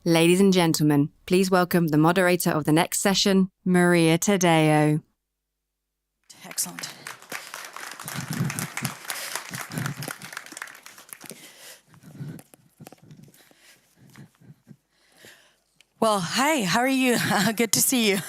Ladies and gentlemen, please welcome the moderator of the next session, María Tadeo. Excellent. Well, hi, how are you? Good to see you.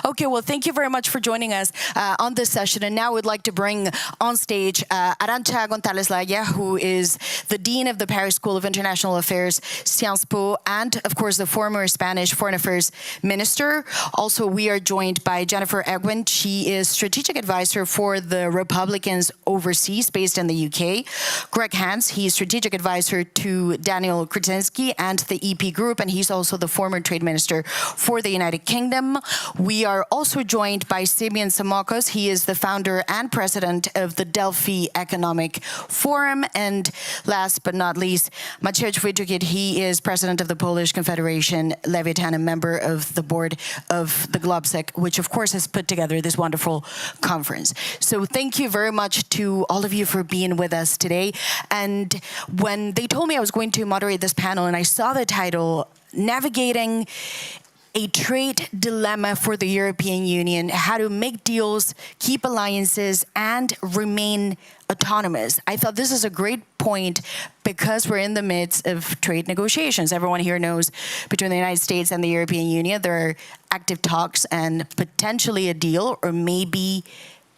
Okay, well, thank you very much for joining us on this session. And now we'd like to bring on stage Arancha González Laya, who is the Dean of the Paris School of International Affairs, Sciences Po, and of course, the former Spanish Foreign Affairs Minister. Also, we are joined by Jennifer Ewing. She is Strategic Advisor for the Republicans overseas, based in the UK. Greg Hans, he's Strategic Advisor to Daniel Křetínský and the EP Group, and he's also the former Trade Minister for the United Kingdom. We are also joined by Symeon Tsomokos. He is the founder and president of the Delphi Economic Forum. And last but not least, Maciej Witucki. He is president of the Polish Confederation, Lewiatan, a member of the board of the GLOBSEC, which of course has put together this wonderful conference. So thank you very much to all of you for being with us today. And when they told me I was going to moderate this panel and I saw the title, Navigating a Trade Dilemma for the European Union, how to make deals, keep alliances, and remain autonomous. I thought this is a great point because we're in the midst of trade negotiations. Everyone here knows between the United States and the European Union, there are active talks and potentially a deal or maybe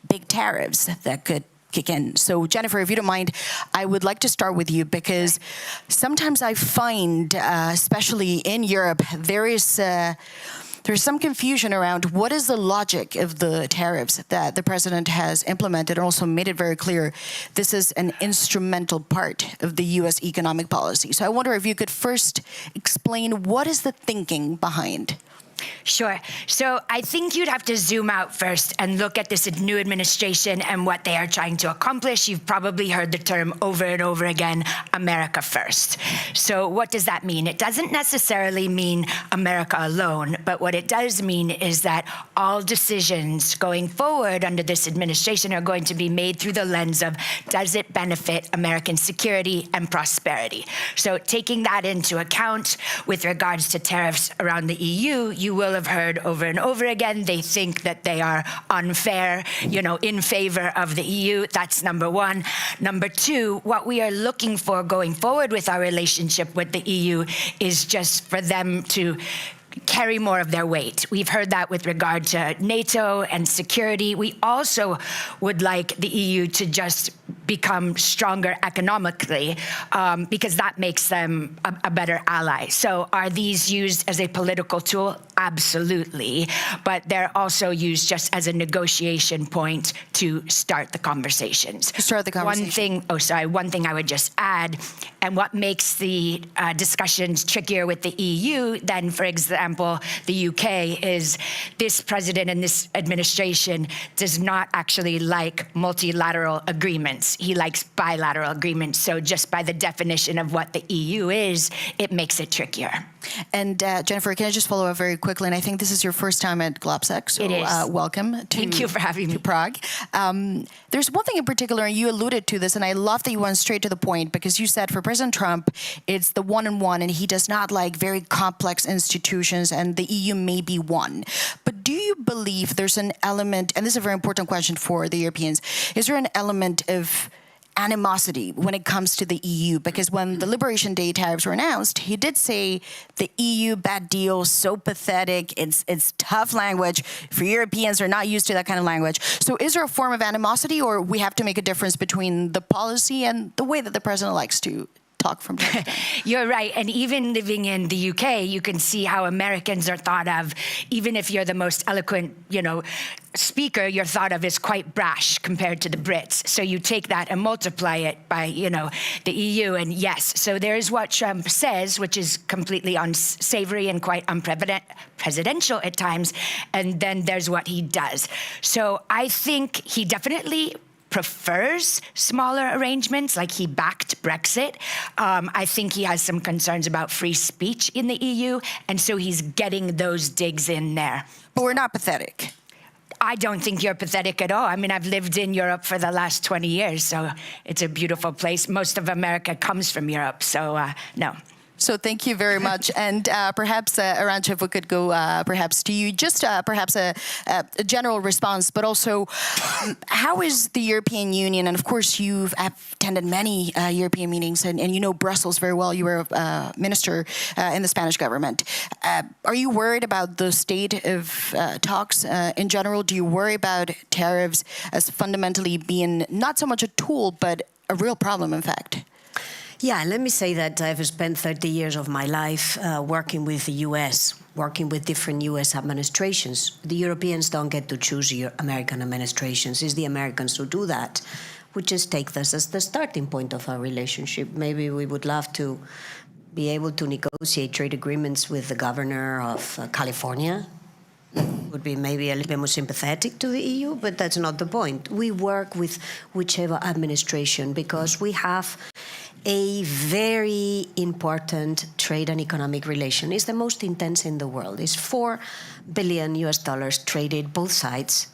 big tariffs that could kick in. So Jennifer, if you don't mind, I would like to start with you because sometimes I find, especially in Europe, there's some confusion around what is the logic of the tariffs that the president has implemented and also made it very clear this is an instrumental part of the US economic policy. So I wonder if you could first explain what is the thinking behind. Sure. So I think you'd have to zoom out first and look at this new administration and what they are trying to accomplish. You've probably heard the term over and over again, America first. So what does that mean? It doesn't necessarily mean America alone, but what it does mean is that all decisions going forward under this administration are going to be made through the lens of, does it benefit American security and prosperity? So taking that into account with regards to tariffs around the EU, you will have heard over and over again, they think that they are unfair, in favor of the EU. That's number one. Number two, what we are looking for going forward with our relationship with the EU is just for them to carry more of their weight. We've heard that with regard to NATO and security. We also would like the EU to just become stronger economically because that makes them a better ally. So are these used as a political tool? Absolutely. But they're also used just as a negotiation point to start the conversations. To start the conversation. One thing I would just add, and what makes the discussions trickier with the EU than, for example, the UK, is this president and this administration does not actually like multilateral agreements. He likes bilateral agreements. So just by the definition of what the EU is, it makes it trickier. And Jennifer, can I just follow up very quickly? And I think this is your first time at GLOBSEC, so it is. Welcome. Thank you for having me. To Prague. There's one thing in particular, and you alluded to this, and I love that you went straight to the point, because you said for President Trump, it's the one-on-one, and he does not like very complex institutions, and the EU may be one. But do you believe there's an element, and this is a very important question for the Europeans, is there an element of animosity when it comes to the EU? Because when the Liberation Day tariffs were announced, he did say the EU, bad deal, so pathetic, it's tough language. For Europeans, they're not used to that kind of language. So is there a form of animosity, or we have to make a difference between the policy and the way that the president likes to talk from time to time? You're right. And even living in the UK, you can see how Americans are thought of. Even if you're the most eloquent, speaker, you're thought of as quite brash compared to the Brits. So you take that and multiply it by, the EU. And yes, so there's what Trump says, which is completely unsavory and quite unpresidential at times. And then there's what he does. So I think he definitely prefers smaller arrangements, like he backed Brexit. I think he has some concerns about free speech in the EU, and so he's getting those digs in there. But we're not pathetic. I don't think you're pathetic at all. I mean, I've lived in Europe for the last 20 years, so it's a beautiful place. Most of America comes from Europe, so no. So thank you very much. And perhaps, Arancha, if we could go perhaps to you, just perhaps a general response, but also how is the European Union, and of course you've attended many European meetings and you know Brussels very well, you were a minister in the Spanish government. Are you worried about the state of talks in general? Do you worry about tariffs as fundamentally being not so much a tool, but a real problem, in fact? Yeah, let me say that I've spent 30 years of my life working with the U.S., working with different U.S. administrations. The Europeans don't get to choose your American administrations. It's the Americans who do that. We just take this as the starting point of our relationship. Maybe we would love to be able to negotiate trade agreements with the governor of California. Would be maybe a little bit more sympathetic to the EU, but that's not the point. We work with whichever administration because we have a very important trade and economic relation. It's the most intense in the world. It's $4 billion traded both sides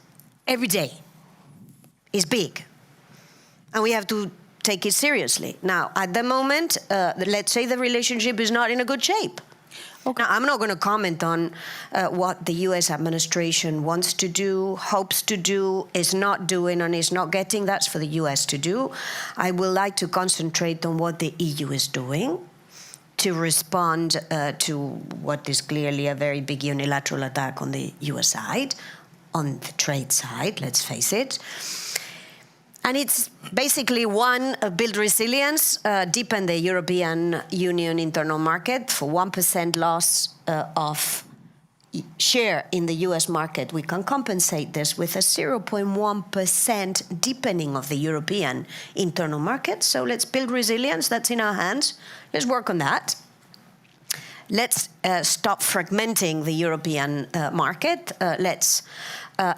every day. It's big. And we have to take it seriously. Now, at the moment, let's say the relationship is not in a good shape. Okay. Now, I'm not going to comment on what the U.S. administration wants to do, hopes to do, is not doing, and is not getting. That's for the U.S. to do. I would like to concentrate on what the EU is doing to respond to what is clearly a very big unilateral attack on the U.S. side, on the trade side, let's face it. And it's basically one, build resilience, deepen the European Union internal market. For 1% loss of share in the US market, we can compensate this with a 0.1% deepening of the European internal market. So let's build resilience. That's in our hands. Let's work on that. Let's stop fragmenting the European market. Let's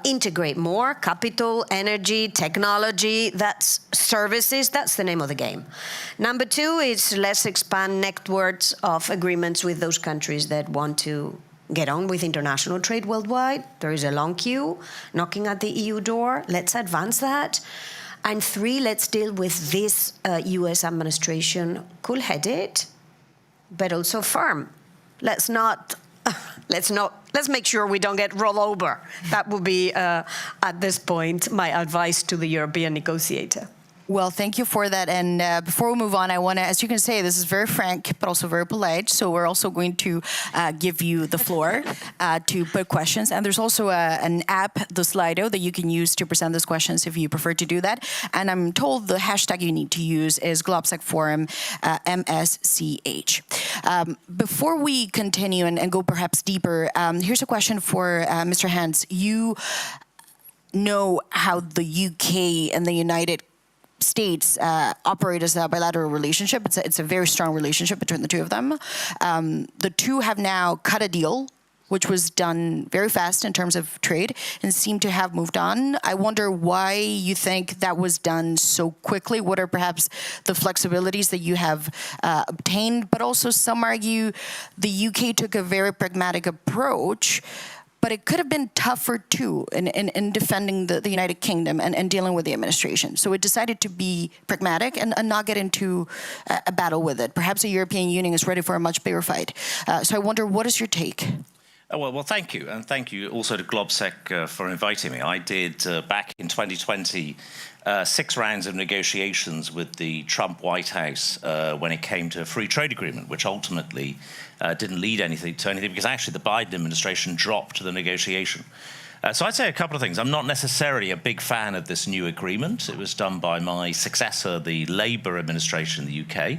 integrate more capital, energy, technology, that's services, that's the name of the game. Number two is let's expand networks of agreements with those countries that want to get on with international trade worldwide. There is a long queue knocking at the EU door. Let's advance that. And three, let's deal with this US administration cool-headed, but also firm. Let's make sure we don't get rolled over. That would be, at this point, my advice to the European negotiator. Well, thank you for that. And before we move on, I want to, as you can say, this is very frank, but also very polite. So we're also going to give you the floor to put questions. And there's also an app, the Slido, that you can use to present those questions if you prefer to do that. And I'm told the hashtag you need to use is GLOBSEC Forum MSCH. Before we continue and go perhaps deeper, here's a question for Mr. Hans. You know how the UK and the United States operate as a bilateral relationship. It's a very strong relationship between the two of them. The two have now cut a deal, which was done very fast in terms of trade and seem to have moved on. I wonder why you think that was done so quickly. What are perhaps the flexibilities that you have obtained? But also some argue the UK took a very pragmatic approach, but it could have been tougher too in defending the United Kingdom and dealing with the administration. So it decided to be pragmatic and not get into a battle with it. Perhaps the European Union is ready for a much bigger fight. So I wonder, what is your take? Well, thank you. And thank you also to GLOBSEC for inviting me. I did, back in 2020, 6 rounds of negotiations with the Trump White House when it came to a free trade agreement, which ultimately didn't lead to anything because actually the Biden administration dropped the negotiation. So I'd say a couple of things. I'm not necessarily a big fan of this new agreement. It was done by my successor, the Labour administration in the UK.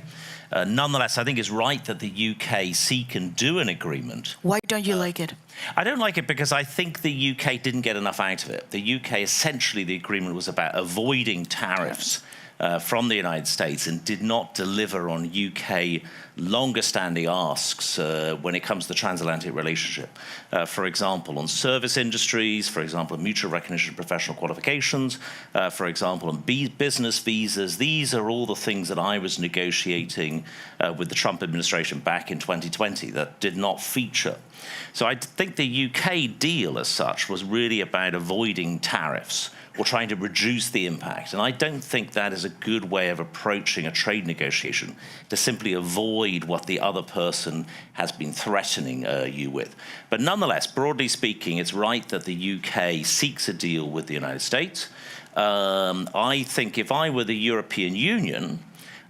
Nonetheless, I think it's right that the UK seek and do an agreement. Why don't you like it? I don't like it because I think the UK didn't get enough out of it. The UK, essentially, the agreement was about avoiding tariffs from the United States and did not deliver on UK longer-standing asks when it comes to the transatlantic relationship. For example, on service industries, for example, mutual recognition of professional qualifications, for example, on business visas. These are all the things that I was negotiating with the Trump administration back in 2020 that did not feature. So I think the UK deal as such was really about avoiding tariffs or trying to reduce the impact. And I don't think that is a good way of approaching a trade negotiation, to simply avoid what the other person has been threatening you with. But nonetheless, broadly speaking, it's right that the UK seeks a deal with the United States. I think if I were the European Union,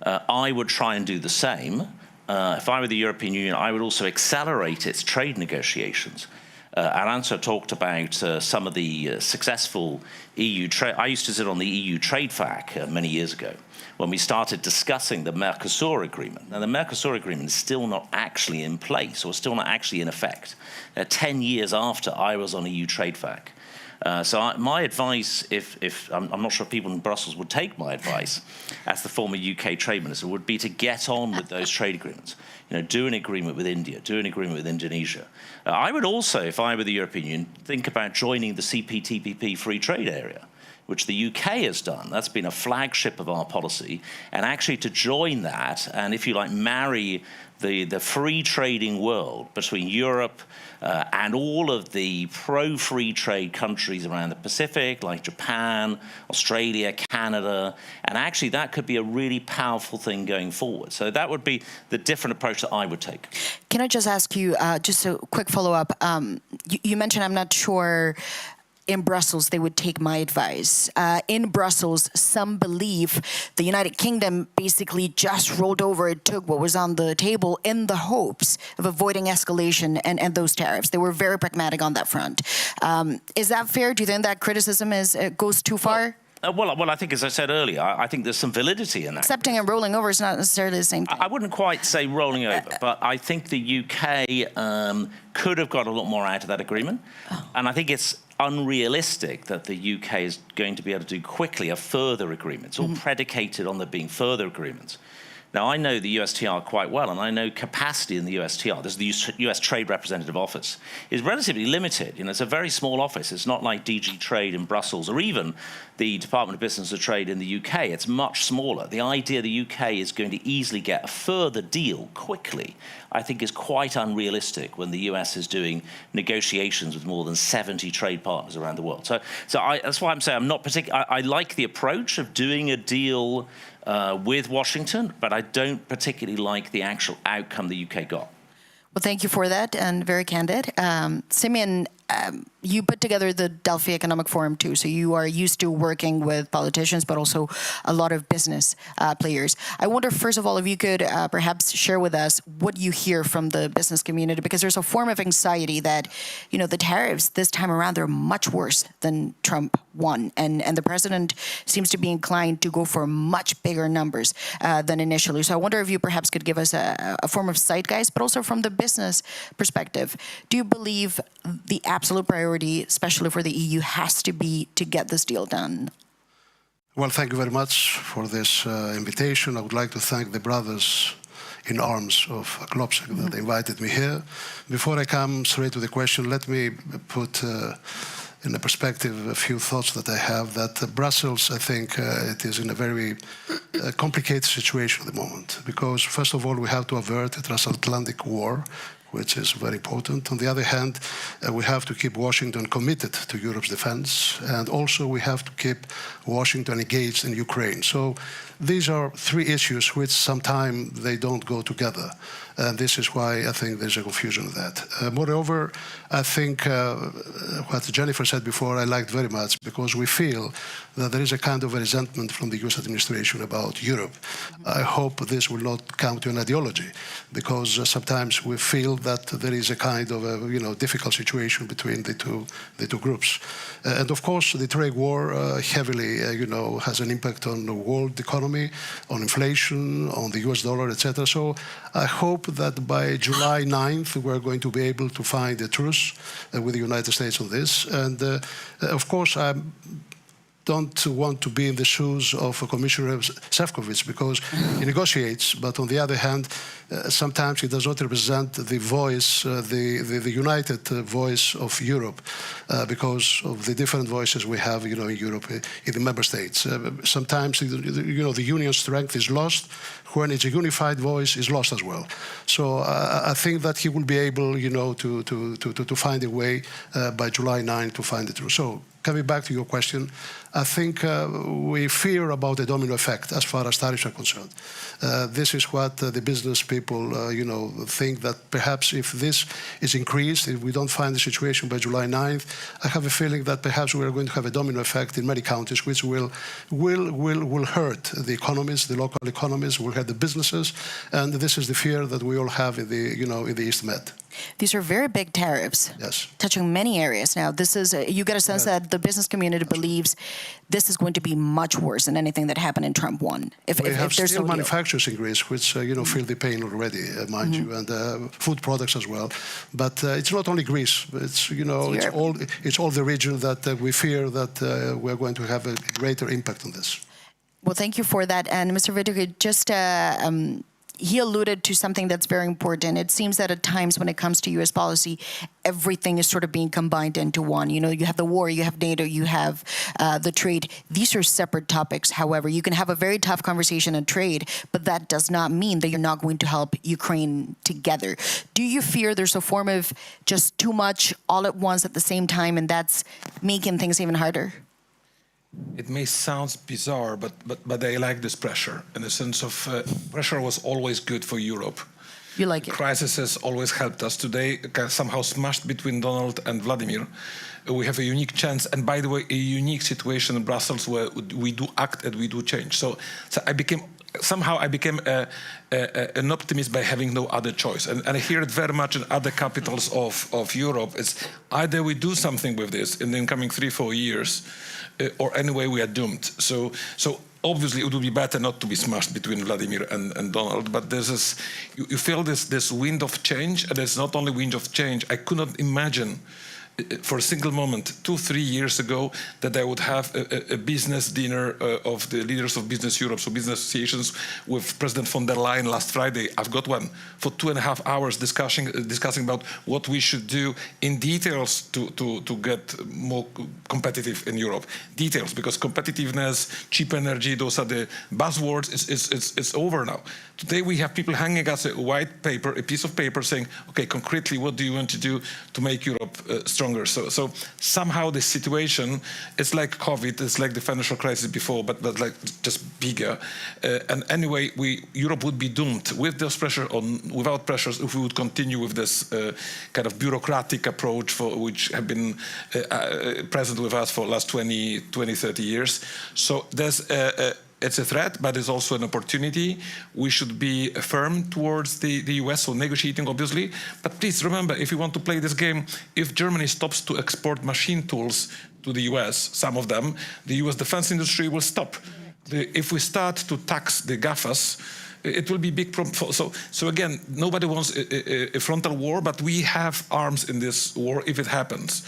I would try and do the same. If I were the European Union, I would also accelerate its trade negotiations. Arancha talked about some of the successful EU trade. I used to sit on the EU trade FAC many years ago when we started discussing the Mercosur agreement. Now, the Mercosur agreement is still not actually in place, or still not actually in effect, 10 years after I was on EU trade FAC. My advice, if I'm not sure if people in Brussels would take my advice, as the former UK trade minister, would be to get on with those trade agreements. Do an agreement with India, do an agreement with Indonesia. I would also, if I were the European Union, think about joining the CPTPP free trade area, which the UK has done. That's been a flagship of our policy. And actually to join that, and if you like, marry the free trading world between Europe and all of the pro-free trade countries around the Pacific, like Japan, Australia, Canada, and actually that could be a really powerful thing going forward. So that would be the different approach that I would take. Can I just ask you, just a quick follow-up? You mentioned, I'm not sure, in Brussels, they would take my advice. In Brussels, some believe the United Kingdom basically just rolled over and took what was on the table in the hopes of avoiding escalation and those tariffs. They were very pragmatic on that front. Is that fair? Do you think that criticism goes too far? Well, I think, as I said earlier, I think there's some validity in that. Accepting and rolling over is not necessarily the same thing. I wouldn't quite say rolling over, but I think the UK could have got a lot more out of that agreement. And I think it's unrealistic that the UK is going to be able to do quickly a further agreement. It's all predicated on there being further agreements. Now, I know the USTR quite well, and I know capacity in the USTR. There's the US Trade Representative Office. Is relatively limited. It's a very small office. It's not like DG Trade in Brussels or even the Department of Business and Trade in the UK. It's much smaller. The idea the UK is going to easily get a further deal quickly, I think, is quite unrealistic when the US is doing negotiations with more than 70 trade partners around the world. So that's why I'm saying I'm not particularly. I like the approach of doing a deal with Washington, but I don't particularly like the actual outcome the UK got. Well, thank you for that, and very candid. Symeon, you put together the Delphi Economic Forum too, so you are used to working with politicians, but also a lot of business players. I wonder, first of all, if you could perhaps share with us what you hear from the business community, because there's a form of anxiety that, the tariffs this time around, they're much worse than Trump won, and the president seems to be inclined to go for much bigger numbers than initially. So I wonder if you perhaps could give us a form of zeitgeist, but also from the business perspective. Do you believe the absolute priority, especially for the EU, has to be to get this deal done? Well, thank you very much for this invitation. I would like to thank the brothers in arms of GLOBSEC that invited me here. Before I come straight to the question, let me put in a perspective a few thoughts that I have, that Brussels, I think, it is in a very complicated situation at the moment, because first of all, we have to avert a transatlantic war, which is very important. On the other hand, we have to keep Washington committed to Europe's defense, and also we have to keep Washington engaged in Ukraine. So these are three issues which sometimes they don't go together. And this is why I think there's a confusion of that. Moreover, I think what Jennifer said before I liked very much, because we feel that there is a kind of a resentment from the US administration about Europe. I hope this will not come to an ideology, because sometimes we feel that there is a kind of a difficult situation between the two groups. And of course, the trade war heavily has an impact on the world economy, on inflation, on the US dollar, etc. So I hope that by July 9th, we're going to be able to find a truce with the United States on this. And of course, I don't want to be in the shoes of Commissioner Šefčovič, because he negotiates, but on the other hand, sometimes he does not represent the voice, the united voice of Europe, because of the different voices we have, in Europe, in the member states. Sometimes, the union's strength is lost when it's a unified voice is lost as well. So I think that he will be able, to find a way by July 9 to find the truth. So coming back to your question, I think we fear about the domino effect as far as tariffs are concerned. This is what the business people, think that perhaps if this is increased, if we don't find the situation by July 9th, I have a feeling that perhaps we are going to have a domino effect in many countries, which will hurt the economies, the local economies, will hurt the businesses, and this is the fear that we all have in the East Med. These are very big tariffs, yes, touching many areas. Now, this is you get a sense that the business community believes this is going to be much worse than anything that happened in Trump 1. If there's still no manufacturers in Greece which feel the pain already, mind you, and food products as well. But it's not only Greece. It's it's all the region that we fear that we're going to have a greater impact on this. Well, thank you for that. And Mr. Witucki, just he alluded to something that's very important. It seems that at times when it comes to U.S. policy, everything is sort of being combined into one. You have the war, you have NATO, you have the trade. These are separate topics. However, you can have a very tough conversation on trade, but that does not mean that you're not going to help Ukraine together. Do you fear there's a form of just too much all at once at the same time, and that's making things even harder? It may sound bizarre, but I like this pressure, in the sense of pressure was always good for Europe. You like it? Crisis has always helped us. Today, somehow smashed between Donald and Vladimir. We have a unique chance, and by the way, a unique situation in Brussels where we do act and we do change. So I became an optimist by having no other choice. And I hear it very much in other capitals of Europe. It's either we do something with this in the incoming 3-4 years, or anyway we are doomed. So obviously it would be better not to be smashed between Vladimir and Donald, but you feel this wind of change, and it's not only wind of change. I could not imagine for a single moment 2-3 years ago that I would have a business dinner of the leaders of Business Europe, so business associations, with President von der Leyen last Friday. I've got one for 2.5 hours discussing about what we should do in details to get more competitive in Europe. Details, because competitiveness, cheap energy, those are the buzzwords. It's over now. Today we have people hanging us a white paper, a piece of paper saying, okay, concretely, what do you want to do to make Europe stronger? So somehow this situation, it's like COVID, it's like the financial crisis before, but like just bigger. And anyway, Europe would be doomed with this pressure without pressures if we would continue with this kind of bureaucratic approach which have been present with us for the last 20, 30 years. So it's a threat, but it's also an opportunity. We should be firm towards the US, so negotiating, obviously. But please remember, if you want to play this game, if Germany stops to export machine tools to the US, some of them, the US defense industry will stop. If we start to tax the GAFAs, it will be big problem. So again, nobody wants a frontal war, but we have arms in this war if it happens.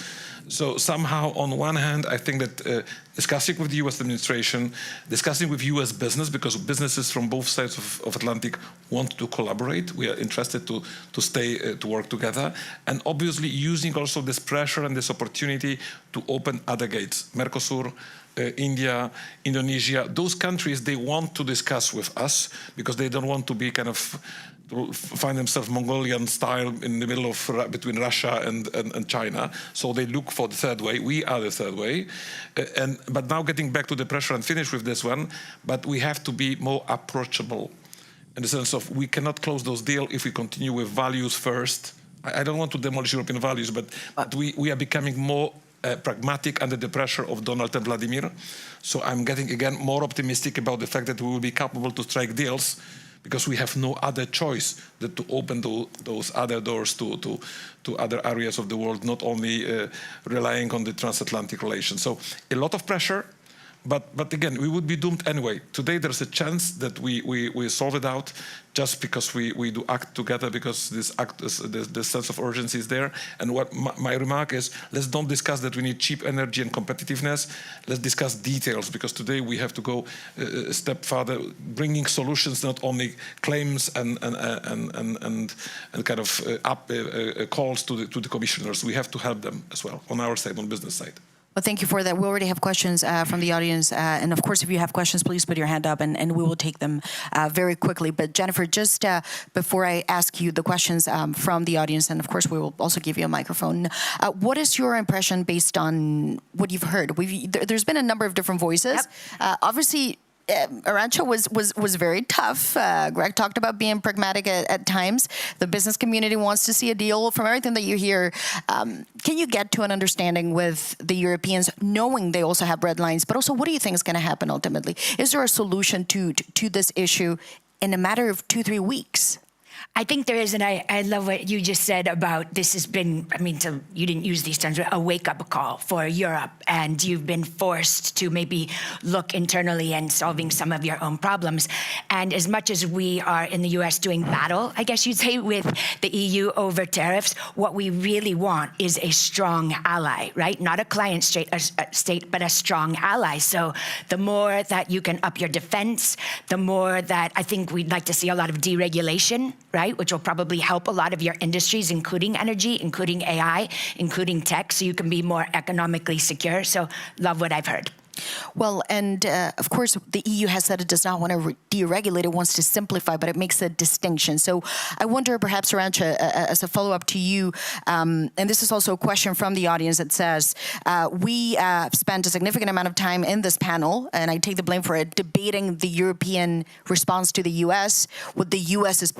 So somehow, on one hand, I think that discussing with the U.S. administration, discussing with U.S. business, because businesses from both sides of Atlantic want to collaborate. We are interested to stay, to work together. And obviously using also this pressure and this opportunity to open other gates. Mercosur, India, Indonesia, those countries, they want to discuss with us because they don't want to be kind of find themselves Mongolian style in the middle of between Russia and China. So they look for the third way. We are the third way. But now getting back to the pressure and finish with this one, but we have to be more approachable in the sense of we cannot close those deals if we continue with values first. I don't want to demolish European values, but we are becoming more pragmatic under the pressure of Donald and Vladimir. So I'm getting, again, more optimistic about the fact that we will be capable to strike deals because we have no other choice than to open those other doors to other areas of the world, not only relying on the transatlantic relations. So a lot of pressure, but again, we would be doomed anyway. Today there's a chance that we solve it out just because we do act together, because this sense of urgency is there. And what my remark is, let's don't discuss that we need cheap energy and competitiveness. Let's discuss details, because today we have to go a step further, bringing solutions, not only claims and kind of calls to the commissioners. We have to help them as well on our side, on business side. Well, thank you for that. We already have questions from the audience. And of course, if you have questions, please put your hand up and we will take them very quickly. But Jennifer, just before I ask you the questions from the audience, and of course, we will also give you a microphone, what is your impression based on what you've heard? There's been a number of different voices. Yep. Obviously, Arancha was very tough. Greg talked about being pragmatic at times. The business community wants to see a deal. From everything that you hear, can you get to an understanding with the Europeans, knowing they also have red lines, but also what do you think is going to happen ultimately? Is there a solution to this issue in a matter of 2-3 weeks? I think there is, and I love what you just said about this has been, I mean, so you didn't use these terms, but a wake-up call for Europe, and you've been forced to maybe look internally and solving some of your own problems. And as much as we are in the US doing battle, I guess you'd say, with the EU over tariffs, what we really want is a strong ally, right? Not a client state, but a strong ally. So the more that you can up your defense, the more that I think we'd like to see a lot of deregulation, right, which will probably help a lot of your industries, including energy, including AI, including tech, so you can be more economically secure. So love what I've heard. Well, and of course, the EU has said it does not want to deregulate, it wants to simplify, but it makes a distinction. So I wonder, perhaps, Arancha, as a follow-up to you, and this is also a question from the audience that says, we spent a significant amount of time in this panel, and I take the blame for it, debating the European response to the US, what the US is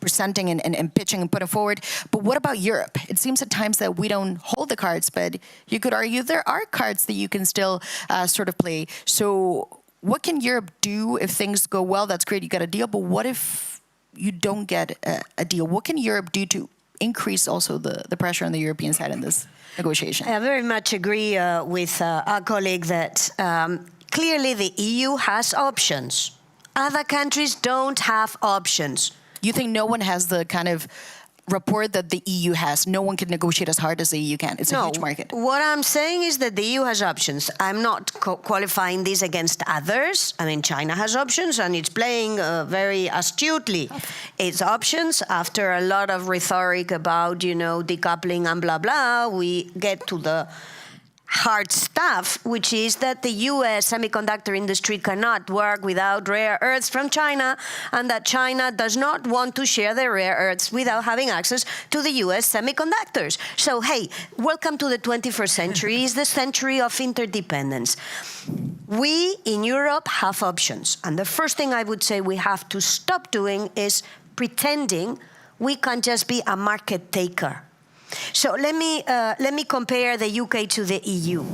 presenting and pitching and putting forward. But what about Europe? It seems at times that we don't hold the cards, but you could argue there are cards that you can still sort of play. So what can Europe do if things go well? That's great, you got a deal, but what if you don't get a deal? What can Europe do to increase also the pressure on the European side in this negotiation? I very much agree with our colleague that clearly the EU has options. Other countries don't have options. You think no one has the kind of rapport that the EU has? No one can negotiate as hard as the EU can. It's a huge market. What I'm saying is that the EU has options. I'm not qualifying this against others. I mean, China has options, and it's playing very astutely its options. After a lot of rhetoric about, decoupling and blah, blah, we get to the hard stuff, which is that the US semiconductor industry cannot work without rare earths from China, and that China does not want to share their rare earths without having access to the US semiconductors. So, hey, welcome to the 21st century. It's the century of interdependence. We in Europe have options, and the first thing I would say we have to stop doing is pretending we can just be a market taker. So let me compare the UK to the EU.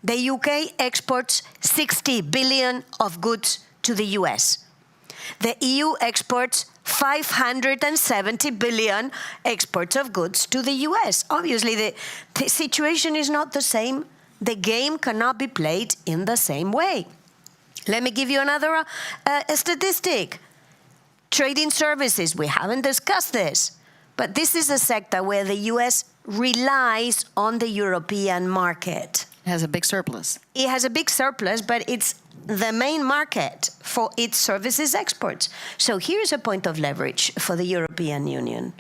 The UK exports 60 billion of goods to the US. The EU exports 570 billion exports of goods to the US. Obviously, the situation is not the same. The game cannot be played in the same way. Let me give you another statistic. Trading services, we haven't discussed this. But this is a sector where the US relies on the European market. It has a big surplus. It has a big surplus, but it's the main market for its services exports. So here's a point of leverage for the European Union.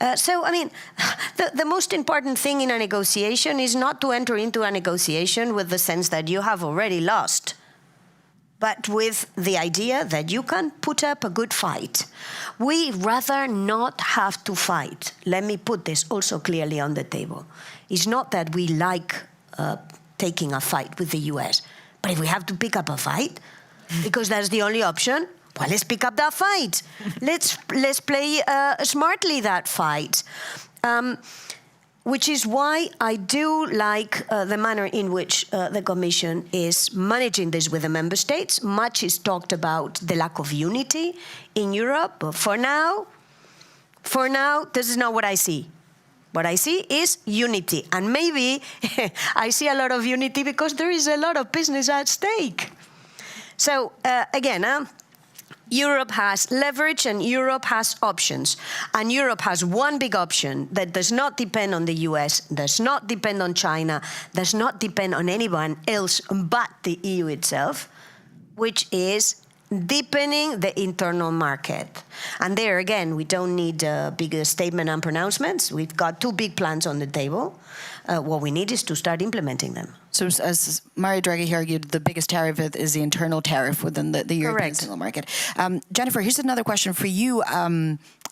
The most important thing in a negotiation is not to enter into a negotiation with the sense that you have already lost, but with the idea that you can put up a good fight. We rather not have to fight. Let me put this also clearly on the table. It's not that we like taking a fight with the US, but if we have to pick up a fight, because that's the only option, well, let's pick up that fight. Let's play smartly that fight. Which is why I do like the manner in which the Commission is managing this with the member states. Much is talked about the lack of unity in Europe, but for now, this is not what I see. What I see is unity, and maybe I see a lot of unity because there is a lot of business at stake. So again, Europe has leverage and Europe has options. And Europe has one big option that does not depend on the US, does not depend on China, does not depend on anyone else but the EU itself, which is deepening the internal market. And there, again, we don't need big statement and pronouncements. We've got 2 big plans on the table. What we need is to start implementing them. So as Maria Draghi argued, the biggest tariff is the internal tariff within the European single market. Jennifer, here's another question for you.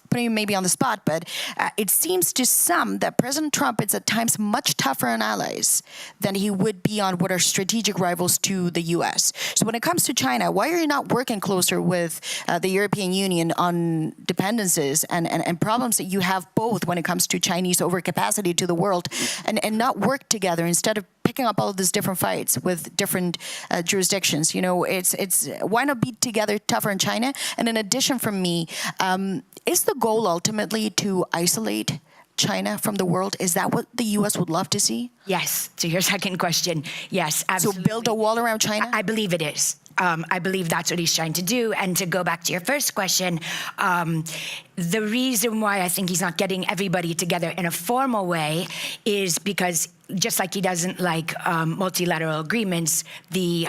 Putting you maybe on the spot, but it seems to some that President Trump is at times much tougher on allies than he would be on what are strategic rivals to the U.S. So when it comes to China, why are you not working closer with the European Union on dependencies and problems that you have both when it comes to Chinese overcapacity to the world and not work together instead of picking up all of these different fights with different jurisdictions? You know, it's why not be together tougher in China? And in addition from me, is the goal ultimately to isolate China from the world? Is that what the U.S. would love to see? Yes, to your second question, yes, absolutely. So build a wall around China? I believe it is. I believe that's what he's trying to do. And to go back to your first question, the reason why I think he's not getting everybody together in a formal way is because just like he doesn't like multilateral agreements, the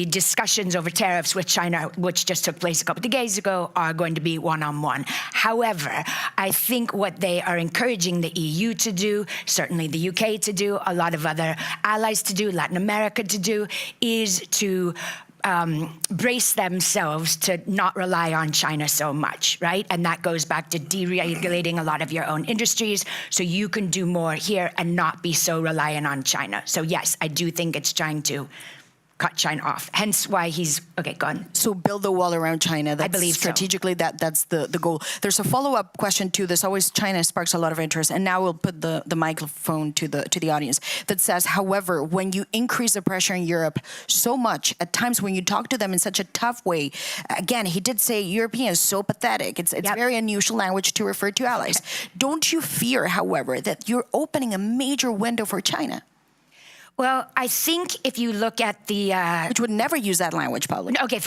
discussions over tariffs with China, which just took place a couple of days ago, are going to be one-on-one. However, I think what they are encouraging the EU to do, certainly the UK to do, a lot of other allies to do, Latin America to do, is to brace themselves to not rely on China so much, right? And that goes back to deregulating a lot of your own industries so you can do more here and not be so reliant on China. So yes, I do think it's trying to cut China off. Hence why he's, okay, go on. So build the wall around China. That's I believe strategically so. That's the goal. There's a follow-up question to this. Always China sparks a lot of interest. And now we'll put the microphone to the audience that says, however, when you increase the pressure in Europe so much, at times when you talk to them in such a tough way, again, he did say European is so pathetic. It's very unusual language to refer to allies. Don't you fear, however, that you're opening a major window for China? Well, I think if you look at the... Which would never use that language publicly. Okay.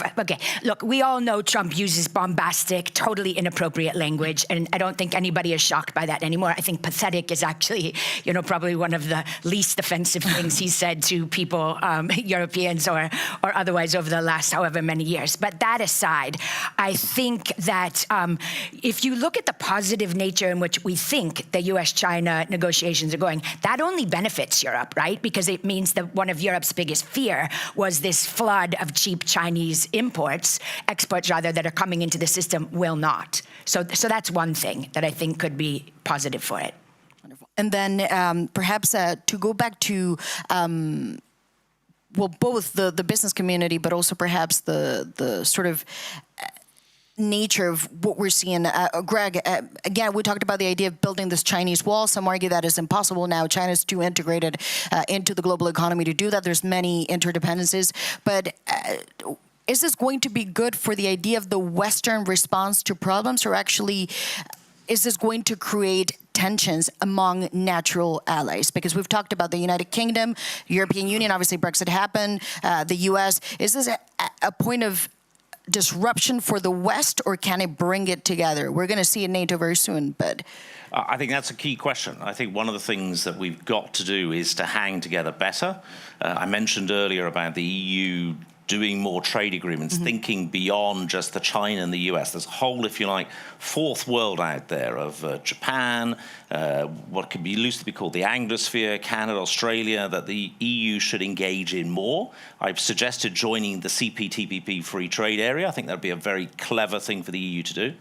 Look, we all know Trump uses bombastic, totally inappropriate language, and I don't think anybody is shocked by that anymore. I think pathetic is actually, probably one of the least offensive things he's said to people, Europeans or otherwise over the last however many years. But that aside, I think that if you look at the positive nature in which we think the U.S.-China negotiations are going, that only benefits Europe, right? Because it means that one of Europe's biggest fear was this flood of cheap Chinese exports rather, that are coming into the system will not. So that's one thing that I think could be positive for it. Wonderful. And then perhaps to go back to both the business community, but also perhaps the sort of nature of what we're seeing. Greg, again, we talked about the idea of building this Chinese wall. Some argue that is impossible now. China's too integrated into the global economy to do that. There's many interdependencies. But is this going to be good for the idea of the Western response to problems, or actually is this going to create tensions among natural allies? Because we've talked about the United Kingdom, European Union, obviously Brexit happened, the US. Is this a point of disruption for the West, or can it bring it together? We're going to see it in NATO very soon, but... I think that's a key question. I think one of the things that we've got to do is to hang together better. I mentioned earlier about the EU doing more trade agreements, thinking beyond just the China and the US. There's a whole, if you like, fourth world out there of Japan, what could be loosely be called the Anglosphere, Canada, Australia, that the EU should engage in more. I've suggested joining the CPTPP free trade area. I think that would be a very clever thing for the EU to do.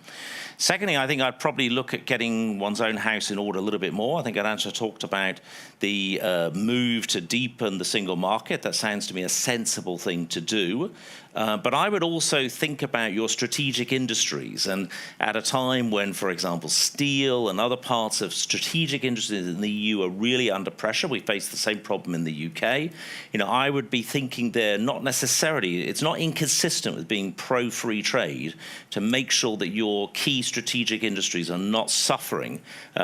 Secondly, I think I'd probably look at getting one's own house in order a little bit more. I think Arancha talked about the move to deepen the single market. That sounds to me a sensible thing to do. But I would also think about your strategic industries. And at a time when, for example, steel and other parts of strategic industries in the EU are really under pressure, we face the same problem in the UK. I would be thinking there, not necessarily, it's not inconsistent with being pro-free trade to make sure that your key strategic industries are not suffering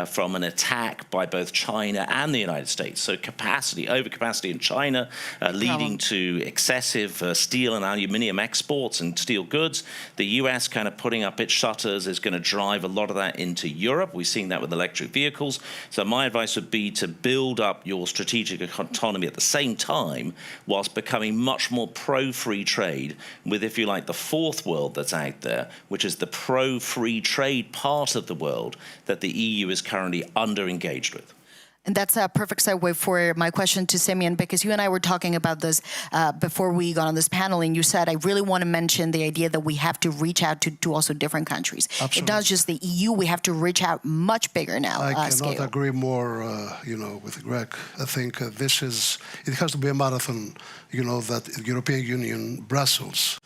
from an attack by both China and the United States. So overcapacity in China leading to excessive steel and aluminium exports and steel goods. The US kind of putting up its shutters is going to drive a lot of that into Europe. We've seen that with electric vehicles. So my advice would be to build up your strategic autonomy at the same time whilst becoming much more pro-free trade with, if you like, the fourth world that's out there, which is the pro-free trade part of the world that the EU is currently under-engaged with. And that's a perfect segue for my question to Symeon, because you and I were talking about this before we got on this panel, and you said, I really want to mention the idea that we have to reach out to also different countries. Absolutely. It's not just the EU, we have to reach out much bigger now. I cannot scale. agree more, with Greg. I think it has to be a marathon, that the European Union, Brussels,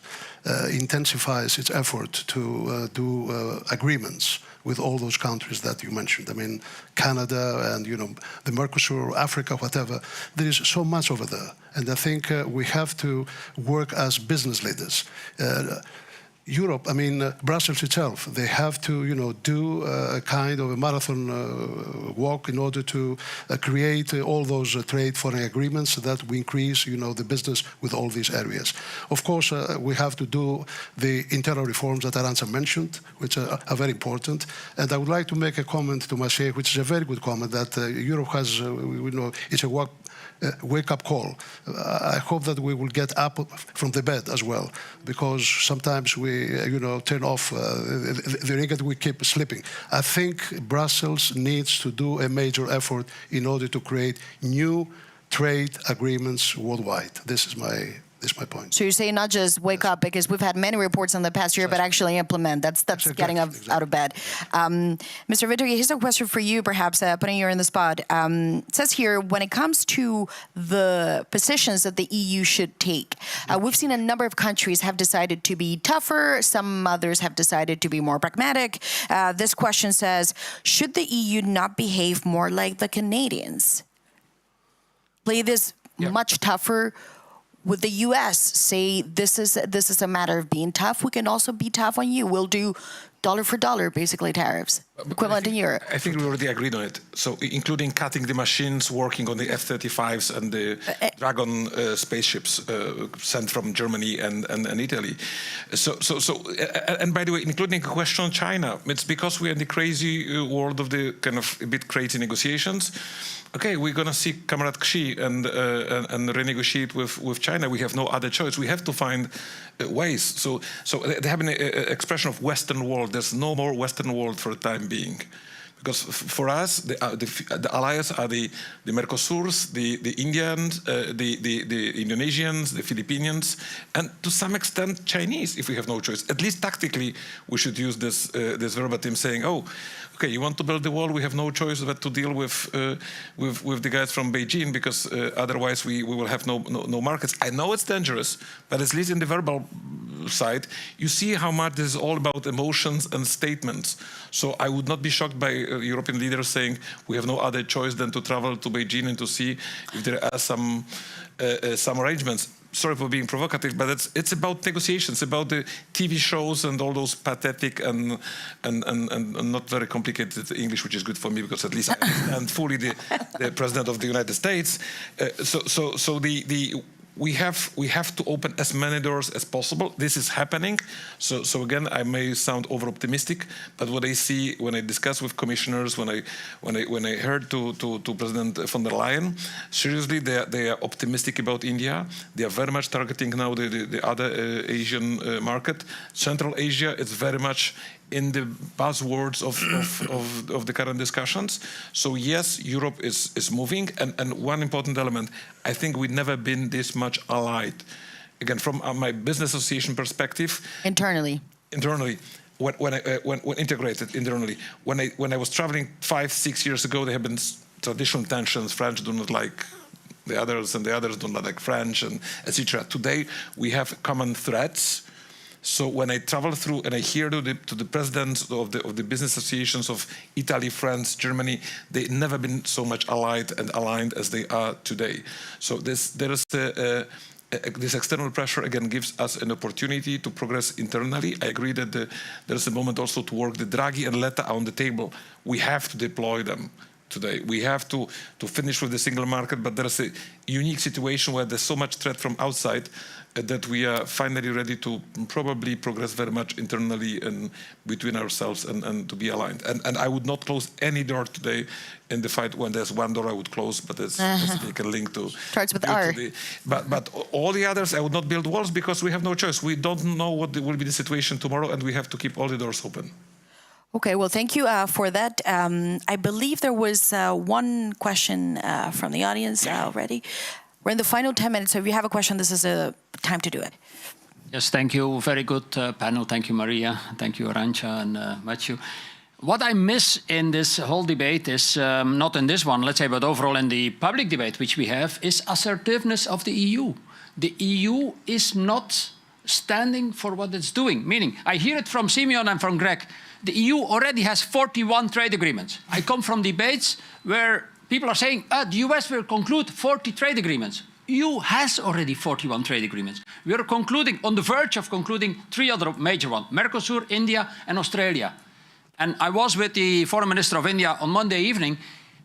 intensifies its effort to do agreements with all those countries that you mentioned. I mean, Canada and, the Mercosur, Africa, whatever. There is so much over there. And I think we have to work as business leaders. Europe, Brussels itself, they have to, do a kind of a marathon walk in order to create all those trade foreign agreements so that we increase, the business with all these areas. Of course, we have to do the internal reforms that Arancha mentioned, which are very important. And I would like to make a comment to Maciej, which is a very good comment, that Europe has, it's a wake-up call. I hope that we will get up from the bed as well, because sometimes we, turn off the ring and we keep sleeping. I think Brussels needs to do a major effort in order to create new trade agreements worldwide. This is my point. So you say not just wake up, because we've had many reports in the past year, but actually implement. That's getting out of bed. Mr. Witucki, here's a question for you, perhaps, putting you in the spot. It says here, when it comes to the positions that the EU should take, we've seen a number of countries have decided to be tougher. Some others have decided to be more pragmatic. This question says, should the EU not behave more like the Canadians? Play this much tougher? Would the U.S. say this is a matter of being tough? We can also be tough on you. We'll do dollar for dollar, basically, tariffs, equivalent in Europe. I think we already agreed on it. So, including cutting the machines working on the F-35s and the Dragon spaceships sent from Germany and Italy. And by the way, including a question on China, it's because we're in the crazy world of the kind of a bit crazy negotiations. Okay, we're going to see Comrade Xi and renegotiate with China. We have no other choice. We have to find ways. So they have an expression of Western world. There's no more Western world for the time being. Because for us, the allies are the Mercosurs, the Indians, the Indonesians, the Filipinos, and to some extent Chinese, if we have no choice. At least tactically, we should use this verbatim saying, oh, okay, you want to build the wall, we have no choice but to deal with the guys from Beijing, because otherwise we will have no markets. I know it's dangerous, but at least in the verbal side, you see how much this is all about emotions and statements. So I would not be shocked by European leaders saying we have no other choice than to travel to Beijing and to see if there are some arrangements. Sorry for being provocative, but it's about negotiations, about the TV shows and all those pathetic and not very complicated English, which is good for me because at least I understand fully the President of the United States. We have to open as many doors as possible. This is happening. So again, I may sound over optimistic, but what I see when I discuss with commissioners, when I heard to President von der Leyen, seriously, they are optimistic about India. They are very much targeting now the other Asian market. Central Asia is very much in the buzzwords of the current discussions. So yes, Europe is moving, and one important element, I think we've never been this much allied. Again, from my business association perspective, internally, when integrated internally, when I was traveling 5-6 years ago, there have been traditional tensions. French do not like the others, and the others do not like French, and etc. Today we have common threats. So when I travel through and I hear to the presidents of the business associations of Italy, France, Germany, they've never been so much allied and aligned as they are today. So this external pressure again gives us an opportunity to progress internally. I agree that there's a moment also to work the Draghi and Letta on the table. We have to deploy them. today. We have to finish with the single market, but there's a unique situation where there's so much threat from outside that we are finally ready to probably progress very much internally and between ourselves and to be aligned. And I would not close any door today in the fight. When there's one door I would close, but it's specific and linked to... Starts with R. But all the others, I would not build walls because we have no choice. We don't know what will be the situation tomorrow, and we have to keep all the doors open. Okay, well, thank you for that. I believe there was one question from the audience already. We're in the final 10 minutes, so if you have a question, this is a time to do it. Yes, thank you. Very good panel. Thank you, Maria. Thank you, Arancha and Maciej. What I miss in this whole debate is, not in this one, let's say, but overall in the public debate which we have, is assertiveness of the EU. The EU is not standing for what it's doing. Meaning, I hear it from Symeon and from Greg. The EU already has 41 trade agreements. I come from debates where people are saying, the US will conclude 40 trade agreements. EU has already 41 trade agreements. We are concluding, on the verge of concluding 3 other major ones, Mercosur, India, and Australia. And I was with the Foreign Minister of India on Monday evening.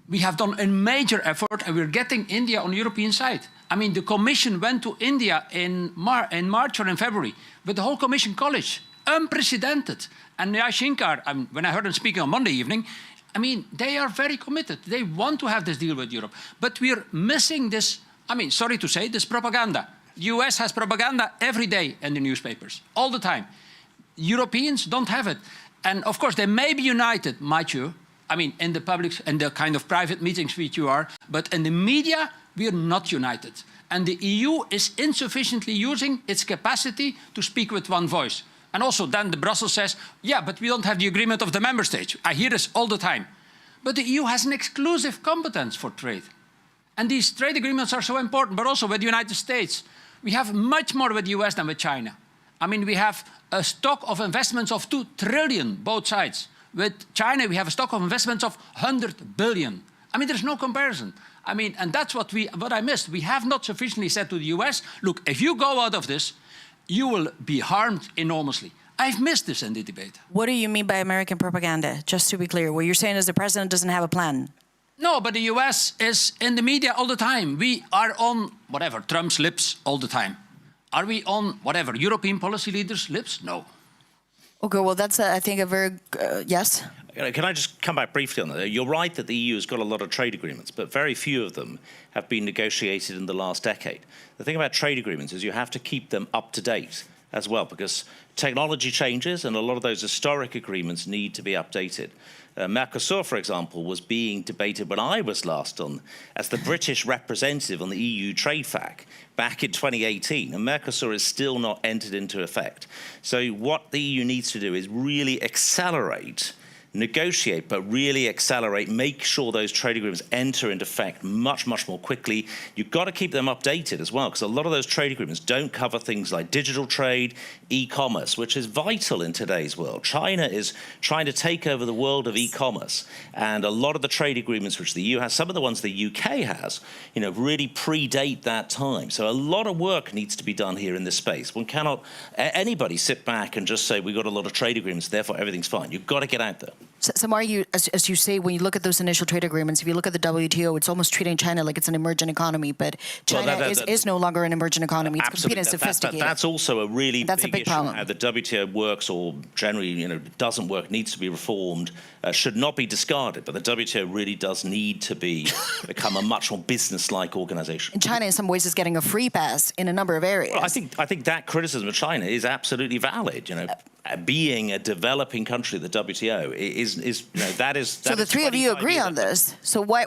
We have done a major effort, and we're getting India on the European side. I mean, the Commission went to India in March or in February with the whole Commission College. Unprecedented. And Shankar, when I heard him speaking on Monday evening, I mean, they are very committed. They want to have this deal with Europe. But we're missing this, I mean, sorry to say, this propaganda. The US has propaganda every day in the newspapers, all the time. Europeans don't have it. And of course, they may be united, Maciej, I mean, in the public and the kind of private meetings which you are, but in the media, we are not united. And the EU is insufficiently using its capacity to speak with one voice. And also then the Brussels says, yeah, but we don't have the agreement of the member states. I hear this all the time. But the EU has an exclusive competence for trade. And these trade agreements are so important, but also with the United States. We have much more with the US than with China. I mean, we have a stock of investments of 2 trillion, both sides. With China, we have a stock of investments of 100 billion. I mean, there's no comparison. I mean, and that's what I missed. We have not sufficiently said to the US, look, if you go out of this, you will be harmed enormously. I've missed this in the debate. What do you mean by American propaganda? Just to be clear, what you're saying is the president doesn't have a plan. No, but the US is in the media all the time. We are on, whatever, Trump's lips all the time. Are we on, whatever, European policy leaders' lips? No. Okay, well, that's, I think, a very, yes? Can I just come back briefly on that? You're right that the EU has got a lot of trade agreements, but very few of them have been negotiated in the last decade. The thing about trade agreements is you have to keep them up to date as well, because technology changes and a lot of those historic agreements need to be updated. Mercosur, for example, was being debated when I was last on as the British representative on the EU Trade FAC back in 2018, and Mercosur is still not entered into effect. So what the EU needs to do is really accelerate, negotiate, but really accelerate, make sure those trade agreements enter into effect much, much more quickly. You've got to keep them updated as well, because a lot of those trade agreements don't cover things like digital trade, e-commerce, which is vital in today's world. China is trying to take over the world of e-commerce, and a lot of the trade agreements which the EU has, some of the ones the UK has, you know, really predate that time. So a lot of work needs to be done here in this space. One cannot, anybody sit back and just say, we've got a lot of trade agreements, therefore everything's fine. You've got to get out there. So Maria, as you say, when you look at those initial trade agreements, if you look at the WTO, it's almost treating China like it's an emerging economy, but China is no longer an emerging economy. It's competing and sophisticated. That's also a really big issue. Problem. How the WTO works, or generally, you know, doesn't work, needs to be reformed, should not be discarded. But the WTO really does need to become a much more business-like organization. And China, in some ways, is getting a free pass in a number of areas. Well, I think that criticism of China is absolutely valid. You know, being a developing country, the WTO is you know, that is. So the three of you agree on this. So why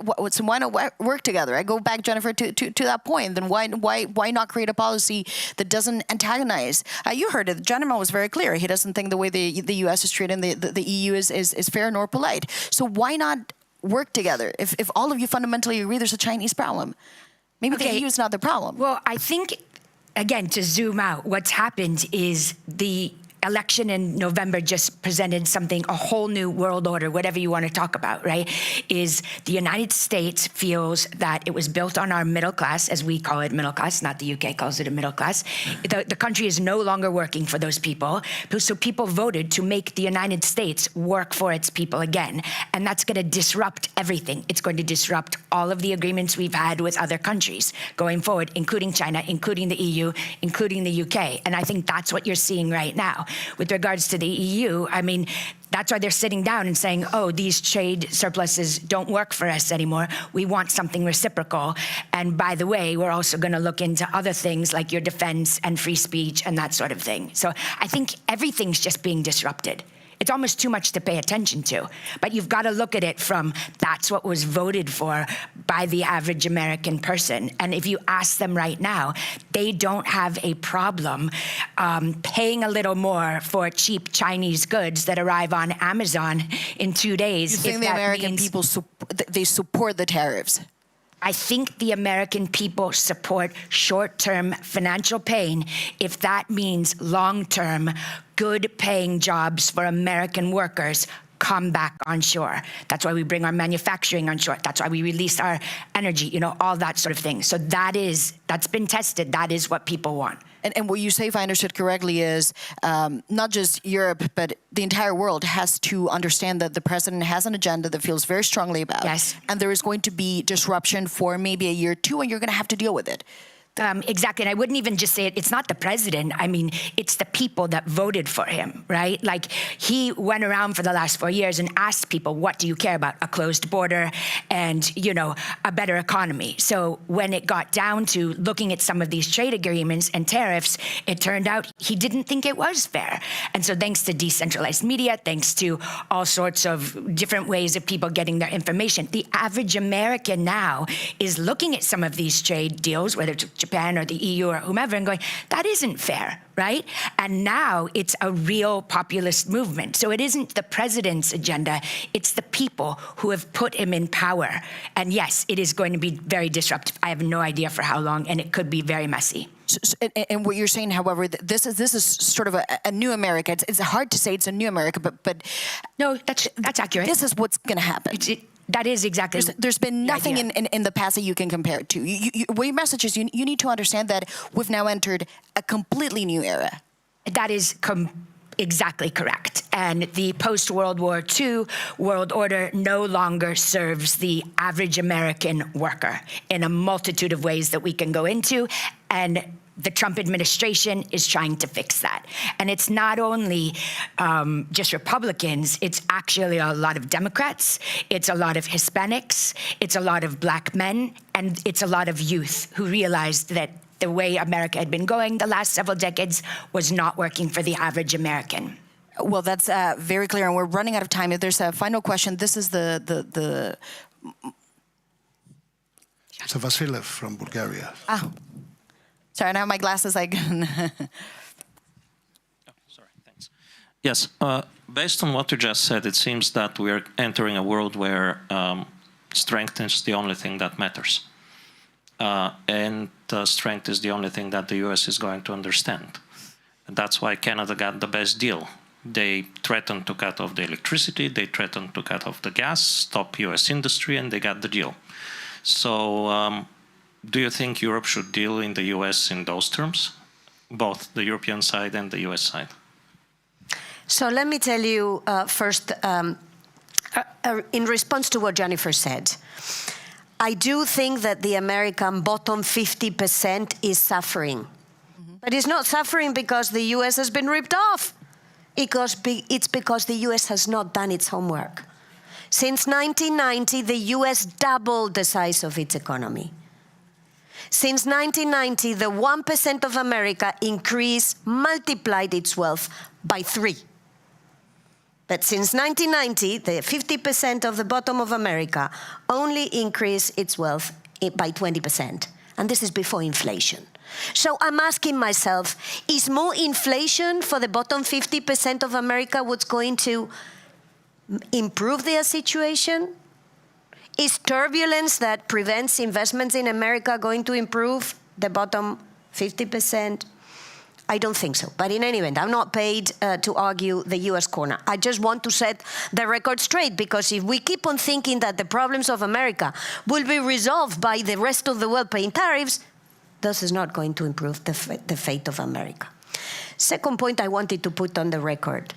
not work together? I go back, Jennifer, to that point. Then why not create a policy that doesn't antagonize? You heard it. General was very clear. He doesn't think the way the U.S. is treating the EU is fair nor polite. So why not work together? If all of you fundamentally agree there's a Chinese problem, maybe the EU is not the problem. Well, I think, again, to zoom out, what's happened is the election in November just presented something, a whole new world order, whatever you want to talk about, right? Is the United States feels that it was built on our middle class, as we call it middle class, not the UK calls it a middle class. The country is no longer working for those people. So people voted to make the United States work for its people again. And that's going to disrupt everything. It's going to disrupt all of the agreements we've had with other countries going forward, including China, including the EU, including the UK. And I think that's what you're seeing right now. With regards to the EU, I mean, that's why they're sitting down and saying, oh, these trade surpluses don't work for us anymore. We want something reciprocal. And by the way, we're also going to look into other things like your defense and free speech and that sort of thing. So I think everything's just being disrupted. It's almost too much to pay attention to. But you've got to look at it from that's what was voted for by the average American person. And if you ask them right now, they don't have a problem paying a little more for cheap Chinese goods that arrive on Amazon in 2 days. You think the American people they support the tariffs? I think the American people support short-term financial pain if that means long-term good-paying jobs for American workers come back onshore. That's why we bring our manufacturing onshore. That's why we release our energy, you know, all that sort of thing. So that's been tested. That is what people want. And what you say, if I understood correctly, is not just Europe, but the entire world has to understand that the president has an agenda that feels very strongly about. Yes. And there is going to be disruption for maybe a year or two, and you're going to have to deal with it. Exactly, and I wouldn't even just say it. It's not the president. I mean, it's the people that voted for him, right? Like, he went around for the last 4 years and asked people, what do you care about? A closed border and, you know, a better economy. So when it got down to looking at some of these trade agreements and tariffs, it turned out he didn't think it was fair. And so thanks to decentralized media, thanks to all sorts of different ways of people getting their information, the average American now is looking at some of these trade deals, whether it's Japan or the EU or whomever, and going, that isn't fair, right? And now it's a real populist movement. So it isn't the president's agenda, it's the people who have put him in power. And yes, it is going to be very disruptive. I have no idea for how long, and it could be very messy. And what you're saying, however, this is sort of a new America. It's hard to say it's a new America, but no, that's accurate. This is what's going to happen. That is exactly. There's been nothing in the past that you can compare it to. What your message is, you need to understand that we've now entered a completely new era. That is exactly correct. And the post-World War II world order no longer serves the average American worker in a multitude of ways that we can go into. And the Trump administration is trying to fix that. And it's not only just Republicans, it's actually a lot of Democrats, it's a lot of Hispanics, it's a lot of black men, and it's a lot of youth who realized that the way America had been going the last several decades was not working for the average American. Well, that's very clear, and we're running out of time. If there's a final question, this is the It's Vasilev from Bulgaria. Ah. Sorry, I don't have my glasses. Sorry, thanks. Yes, based on what you just said, it seems that we are entering a world where strength is the only thing that matters. And strength is the only thing that the US is going to understand. And that's why Canada got the best deal. They threatened to cut off the electricity, they threatened to cut off the gas, stop US industry, and they got the deal. So, do you think Europe should deal in the US in those terms, both the European side and the US side? So let me tell you first, in response to what Jennifer said, I do think that the American bottom 50% is suffering. Mm-hmm. But it's not suffering because the US has been ripped off. It's because the US has not done its homework. Since 1990, the US doubled the size of its economy. Since 1990, the 1% of America multiplied its wealth by 3. But since 1990, the 50% of the bottom of America only increased its wealth by 20%. And this is before inflation. So I'm asking myself, is more inflation for the bottom 50% of America what's going to improve their situation? Is turbulence that prevents investments in America going to improve the bottom 50%? I don't think so. But in any event, I'm not paid to argue the US corner. I just want to set the record straight, because if we keep on thinking that the problems of America will be resolved by the rest of the world paying tariffs, this is not going to improve the fate of America. Second point I wanted to put on the record.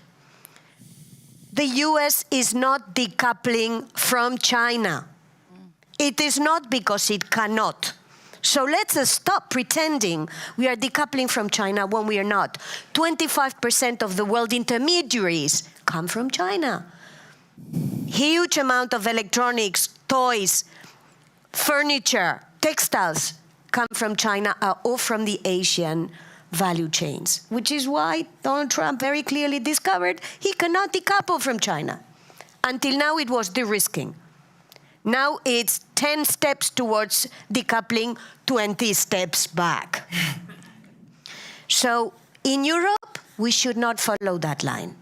The US is not decoupling from China. It is not because it cannot. So let's stop pretending we are decoupling from China when we are not. 25% of the world intermediaries come from China. Huge amount of electronics, toys, furniture, textiles come from China or from the Asian value chains, which is why Donald Trump very clearly discovered he cannot decouple from China. Until now, it was de-risking. Now it's 10 steps towards decoupling, 20 steps back. So in Europe, we should not follow that line.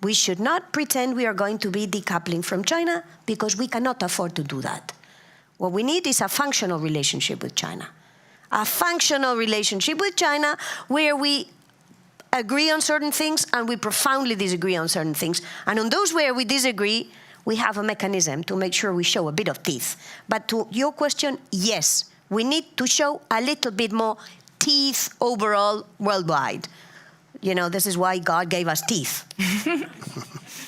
We should not pretend we are going to be decoupling from China, because we cannot afford to do that. What we need is a functional relationship with China. A functional relationship with China where we agree on certain things and we profoundly disagree on certain things. And on those where we disagree, we have a mechanism to make sure we show a bit of teeth. But to your question, yes, we need to show a little bit more teeth overall worldwide. You know, this is why God gave us teeth.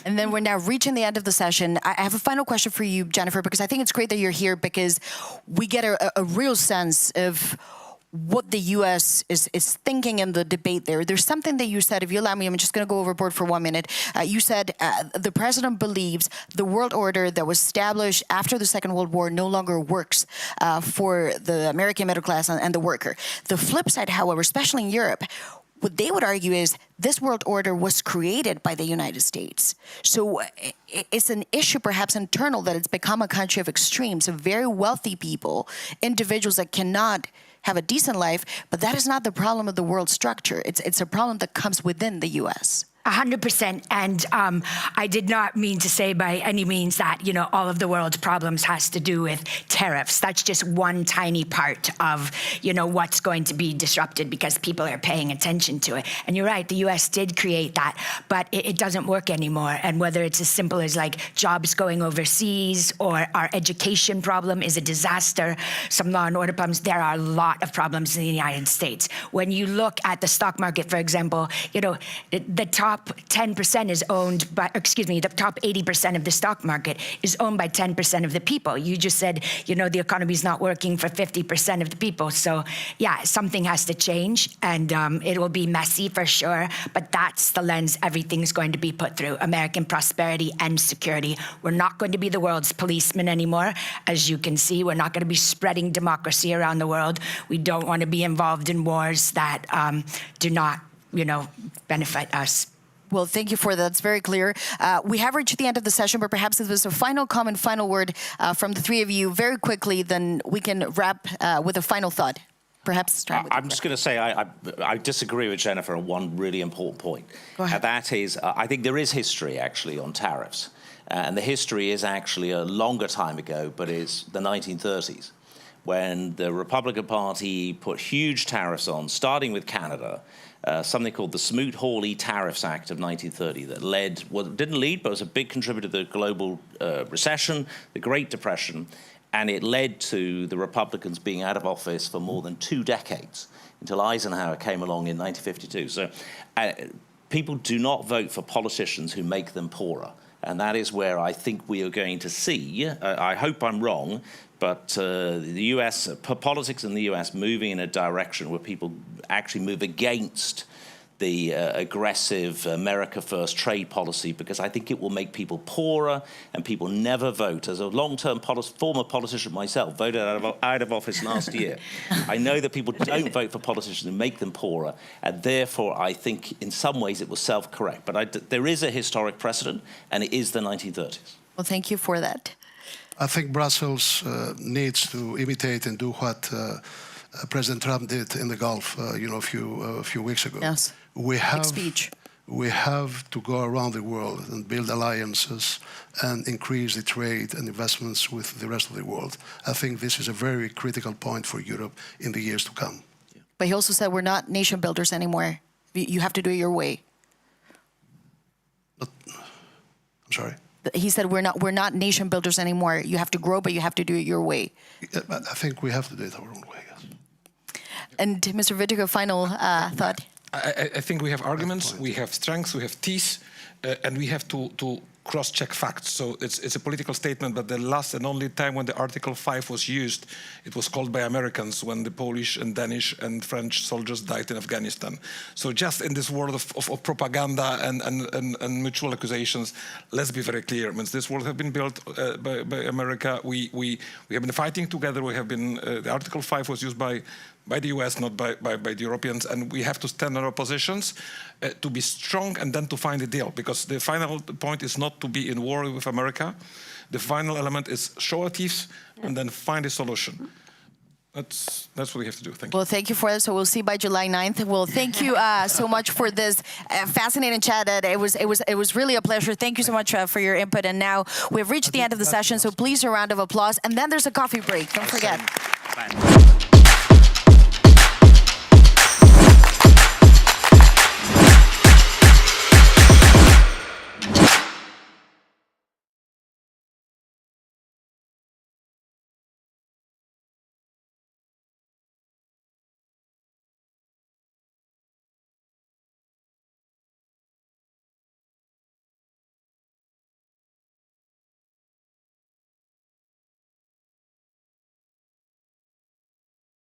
And then we're now reaching the end of the session. I have a final question for you, Jennifer, because I think it's great that you're here, because we get a real sense of what the U.S. is thinking in the debate there. There's something that you said, if you allow me, I'm just going to go overboard for 1 minute. You said the president believes the world order that was established after the Second World War no longer works for the American middle class and the worker. The flip side, however, especially in Europe, what they would argue is this world order was created by the United States. So it's an issue perhaps internal that it's become a country of extremes, of very wealthy people, individuals that cannot have a decent life, but that is not the problem of the world structure. It's a problem that comes within the U.S. 100%. And I did not mean to say by any means that, you know, all of the world's problems has to do with tariffs. That's just one tiny part of, you know, what's going to be disrupted because people are paying attention to it. And you're right, the US did create that, but it doesn't work anymore. And whether it's as simple as like jobs going overseas or our education problem is a disaster, some law and order problems, there are a lot of problems in the United States. When you look at the stock market, for example, you know, the top 10% is owned by, the top 80% of the stock market is owned by 10% of the people. You just said, you know, the economy's not working for 50% of the people. So yeah, something has to change, and it will be messy for sure, but that's the lens everything's going to be put through: American prosperity and security. We're not going to be the world's policemen anymore. As you can see, we're not going to be spreading democracy around the world. We don't want to be involved in wars that do not, you know, benefit us. Well, thank you for that. That's very clear. We have reached the end of the session, but perhaps if there's a final comment, final word from the three of you very quickly, then we can wrap with a final thought. Perhaps I'm just going to say I disagree with Jennifer on one really important point. Go ahead. That is, I think there is history actually on tariffs. And the history is actually a longer time ago, but it's the 1930s, when the Republican Party put huge tariffs on, starting with Canada, something called the Smoot-Hawley Tariffs Act of 1930 that led, well, didn't lead, but was a big contributor to the global recession, the Great Depression, and it led to the Republicans being out of office for more than 2 decades until Eisenhower came along in 1952. So people do not vote for politicians who make them poorer. And that is where I think we are going to see, I hope I'm wrong, but the US, politics in the US moving in a direction where people actually move against the aggressive America First trade policy, because I think it will make people poorer and people never vote. As a long-term former politician myself, voted out of office last year, I know that people don't vote for politicians who make them poorer, and therefore I think in some ways it will self-correct. But there is a historic precedent, and it is the 1930s. Well, thank you for that. I think Brussels needs to imitate and do what President Trump did in the Gulf, a few weeks ago. Yes. Big speech. We have to go around the world and build alliances and increase the trade and investments with the rest of the world. I think this is a very critical point for Europe in the years to come. But he also said we're not nation builders anymore. You have to do it your way. I'm sorry? He said we're not nation builders anymore. You have to grow, but you have to do it your way. I think we have to do it our own way, yes. And Mr. Witucki, final thought? I think we have arguments, we have strengths, we have teeth, and we have to cross-check facts. So it's a political statement, but the last and only time when the Article 5 was used, it was called by Americans when the Polish and Danish and French soldiers died in Afghanistan. So just in this world of propaganda and mutual accusations, let's be very clear. I mean, this world has been built by America. We have been fighting together. We have been, the Article 5 was used by the US, not by the Europeans, and we have to stand on our positions to be strong and then to find a deal, because the final point is not to be in war with America. The final element is show our teeth and then find a solution. That's what we have to do. Thank you. Well, thank you for that. So we'll see by July 9th. Well, thank you so much for this fascinating chat. It was really a pleasure. Thank you so much for your input. And now we've reached the end of the session, so please a round of applause. And then there's a coffee break. Don't forget.